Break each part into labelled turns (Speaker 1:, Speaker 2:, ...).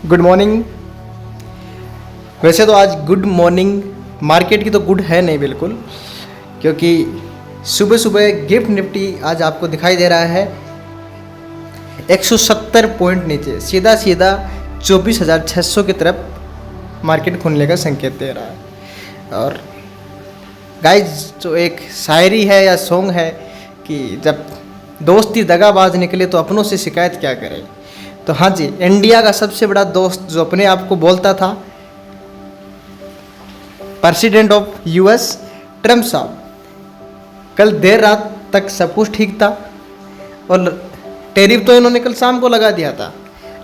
Speaker 1: Good morning. वैसे तो आज गुड मॉर्निंग मार्केट की तो गुड है नहीं बिल्कुल, क्योंकि सुबह सुबह गिफ्ट निफ्टी आज आपको दिखाई दे रहा है 170 पॉइंट नीचे, सीधा सीधा 24,600 की तरफ मार्केट खुलने का संकेत दे रहा है। और गाइज जो एक शायरी है या सॉन्ग है कि जब दोस्ती दगाबाज निकले तो अपनों से शिकायत क्या करें। तो हाँ जी, इंडिया का सबसे बड़ा दोस्त जो अपने आप को बोलता था प्रेसिडेंट ऑफ यूएस ट्रम्प साहब, कल देर रात तक सब कुछ ठीक था और टैरिफ तो इन्होंने कल शाम को लगा दिया था,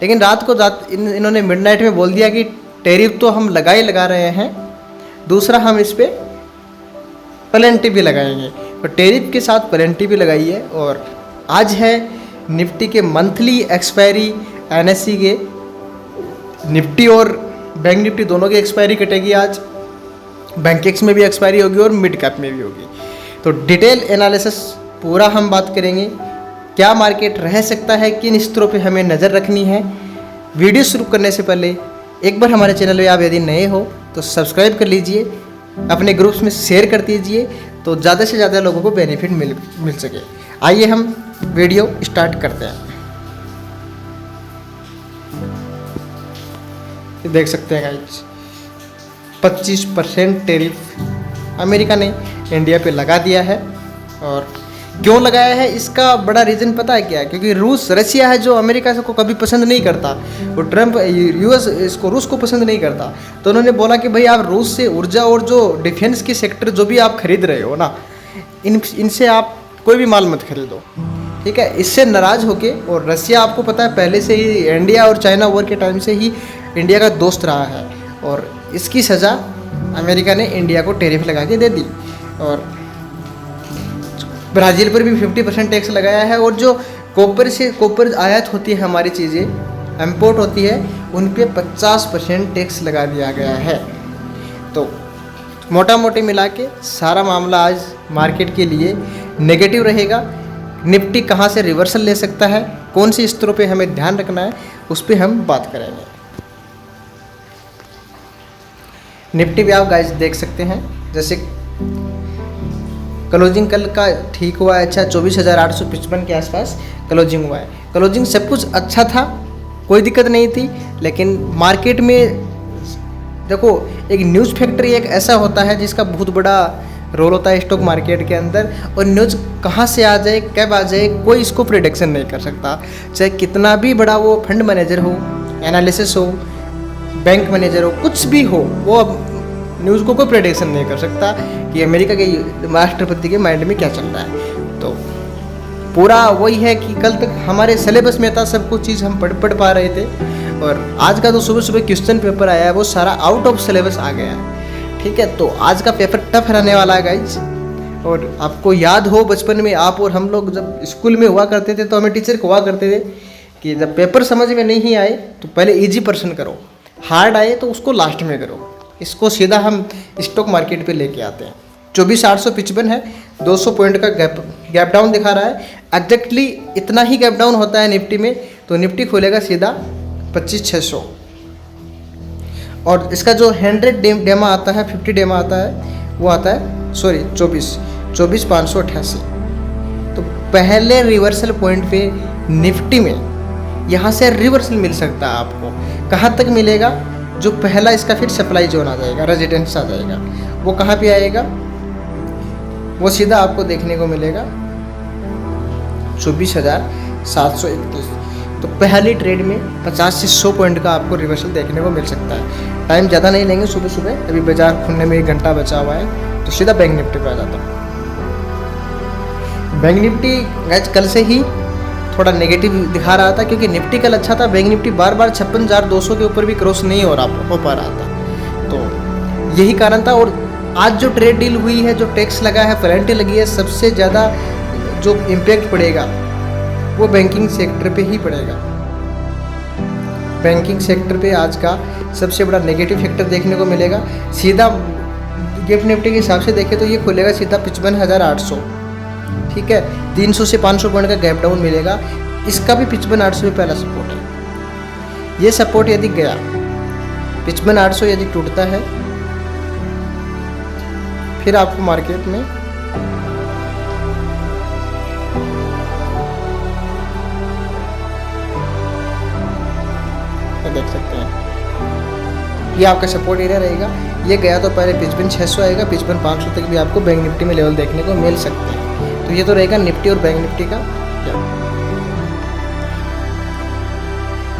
Speaker 1: लेकिन रात को इन्होंने मिडनाइट में बोल दिया कि टैरिफ तो हम लगा ही लगा रहे हैं, दूसरा हम इस पर पेनल्टी भी लगाएंगे। तो टैरिफ के साथ पेनल्टी भी लगाई है। और आज है निफ्टी के मंथली एक्सपायरी, एनएससी के निफ्टी और बैंक निफ्टी दोनों की एक्सपायरी कटेगी आज। बैंकेक्स में भी एक्सपायरी होगी और मिड कैप में भी होगी। तो डिटेल एनालिसिस पूरा हम बात करेंगे, क्या मार्केट रह सकता है, किन स्तरों पे हमें नज़र रखनी है। वीडियो शुरू करने से पहले एक बार हमारे चैनल पे आप यदि नए हो तो सब्सक्राइब कर लीजिए, अपने ग्रुप्स में शेयर कर दीजिए तो ज़्यादा से ज़्यादा लोगों को बेनिफिट मिल सके। आइए हम वीडियो स्टार्ट करते हैं। देख सकते हैं गाइस, 25% टैरिफ अमेरिका ने इंडिया पे लगा दिया है। और क्यों लगाया है इसका बड़ा रीज़न पता है क्या है? क्योंकि रशिया है जो अमेरिका को कभी पसंद नहीं करता, वो ट्रम्प यूएस रूस को पसंद नहीं करता। तो उन्होंने बोला कि भाई आप रूस से ऊर्जा और जो डिफेंस के सेक्टर जो भी आप खरीद रहे हो ना, इनसे आप कोई भी माल मत खरीदो, ठीक है। इससे नाराज़ होके, और रशिया आपको पता है पहले से ही इंडिया और चाइना वॉर के टाइम से ही इंडिया का दोस्त रहा है, और इसकी सज़ा अमेरिका ने इंडिया को टैरिफ लगा के दे दी। और ब्राज़ील पर भी 50% टैक्स लगाया है। और जो कॉपर आयात होती है, हमारी चीज़ें इंपोर्ट होती है, उन पे 50% टैक्स लगा दिया गया है। तो मोटा मोटी मिला के सारा मामला आज मार्केट के लिए नेगेटिव रहेगा। निफ्टी कहाँ से रिवर्सल ले सकता है, कौन सी स्तरों पे हमें ध्यान रखना है, उस पर हम बात करेंगे। निफ्टी भी आप गाइस देख सकते हैं, जैसे क्लोजिंग कल का ठीक हुआ है, अच्छा 24,855 के आसपास क्लोजिंग हुआ है। क्लोजिंग सब कुछ अच्छा था, कोई दिक्कत नहीं थी, लेकिन मार्केट में देखो एक न्यूज़ फैक्ट्री एक ऐसा होता है जिसका बहुत बड़ा रोल होता है स्टॉक मार्केट के अंदर। और न्यूज़ कहाँ से आ जाए, कब आ जाए, कोई इसको प्रिडिक्शन नहीं कर सकता। चाहे कितना भी बड़ा वो फंड मैनेजर हो, एनालिसिस हो, बैंक मैनेजर हो, कुछ भी हो, वो अब न्यूज़ को कोई प्रेडिक्शन नहीं कर सकता कि अमेरिका के राष्ट्रपति के माइंड में क्या चल रहा है। तो पूरा वही है कि कल तक हमारे सिलेबस में था, सब कुछ चीज़ हम पढ़ पा रहे थे। और आज का तो सुबह सुबह क्वेश्चन पेपर आया है, वो सारा आउट ऑफ सिलेबस आ गया है, ठीक है। तो आज का पेपर टफ रहने वाला है गाइज। और आपको याद हो बचपन में आप और हम लोग जब स्कूल में हुआ करते थे तो हमें टीचर हुआ करते थे कि जब पेपर समझ में नहीं आए तो पहले इजी पर्सन करो, हार्ड आए तो उसको लास्ट में करो। इसको सीधा हम स्टॉक मार्केट पे लेके आते हैं। 24,855 है, 200 पॉइंट का गैप डाउन दिखा रहा है। एग्जैक्टली इतना ही गैप डाउन होता है निफ्टी में, तो निफ्टी खोलेगा सीधा 25,600। और इसका जो 100 डेमा आता है, 50 डेमा आता है, वो आता है 24,588। तो पहले रिवर्सल पॉइंट पे निफ्टी में यहाँ से रिवर्सल मिल सकता है आपको। कहाँ तक मिलेगा? जो पहला इसका फिर सप्लाई जोन आ जाएगा, रेजिडेंस आ जाएगा, वो कहाँ पे आएगा? वो सीधा आपको देखने को मिलेगा 24,731। तो पहली ट्रेड में 50 से 100 पॉइंट का आपको रिवर्सल देखने को मिल सकता है। टाइम ज़्यादा नहीं लेंगे, सुबह सुबह अभी बाजार खुलने में 1 घंटा बचा हुआ है, तो सीधा बैंक निफ्टी पे आ जाता हूँ। बैंक निफ्टी आज कल से ही थोड़ा नेगेटिव दिखा रहा था, क्योंकि निफ्टी कल अच्छा था, बैंक निफ्टी बार बार 56,200 के ऊपर भी क्रॉस नहीं हो पा रहा था। तो यही कारण था। और आज जो ट्रेड डील हुई है, जो टैक्स लगा है, पेनल्टी लगी है, सबसे ज़्यादा जो इम्पैक्ट पड़ेगा वो बैंकिंग सेक्टर पे ही पड़ेगा। बैंकिंग सेक्टर पे आज का सबसे बड़ा नेगेटिव फैक्टर देखने को मिलेगा। सीधा गिफ्ट निफ्टी के हिसाब से देखें तो ये खुलेगा सीधा 55,800, ठीक है। 300 से 500 पॉइंट का गैप डाउन मिलेगा, इसका भी 55,800 पे पहला सपोर्ट है। ये सपोर्ट यदि गया 55,800 यदि टूटता है, फिर आपको मार्केट में देख सकते हैं ये आपका सपोर्ट एरिया रहेगा। ये गया तो पहले 55,600 आएगा, 55,500 तक भी आपको बैंक निफ्टी में लेवल देखने को मिल सकते हैं। तो ये तो रहेगा निफ्टी और बैंक निफ्टी का।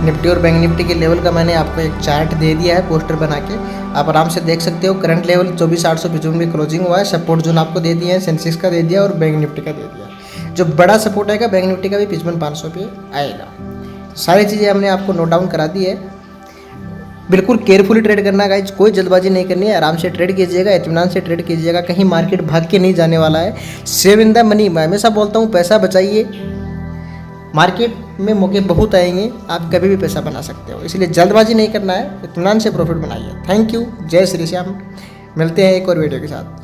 Speaker 1: निफ्टी और बैंक निफ्टी के लेवल का मैंने आपको एक चार्ट दे दिया है पोस्टर बना के, आप आराम से देख सकते हो। करंट लेवल 24,855 में क्लोजिंग हुआ है। सपोर्ट जोन आपको दे दिए हैं, सेंसेक्स का दे दिया और बैंक निफ्टी का दे दिया। जो बड़ा सपोर्ट आएगा बैंक निफ्टी का भी 55,500 पे आएगा। सारी चीज़ें हमने आपको नोट डाउन करा दी है। बिल्कुल केयरफुली ट्रेड करना गाइज, कोई जल्दबाजी नहीं करनी है। आराम से ट्रेड कीजिएगा, इत्मीनान से ट्रेड कीजिएगा। कहीं मार्केट भाग के नहीं जाने वाला है। सेव इन द मनी, मैं हमेशा बोलता हूँ पैसा बचाइए। मार्केट में मौके बहुत आएंगे, आप कभी भी पैसा बना सकते हो, इसलिए जल्दबाजी नहीं करना है, इत्मीनान से प्रॉफिट बनाइए। थैंक यू, जय श्री श्याम। मिलते हैं एक और वीडियो के साथ।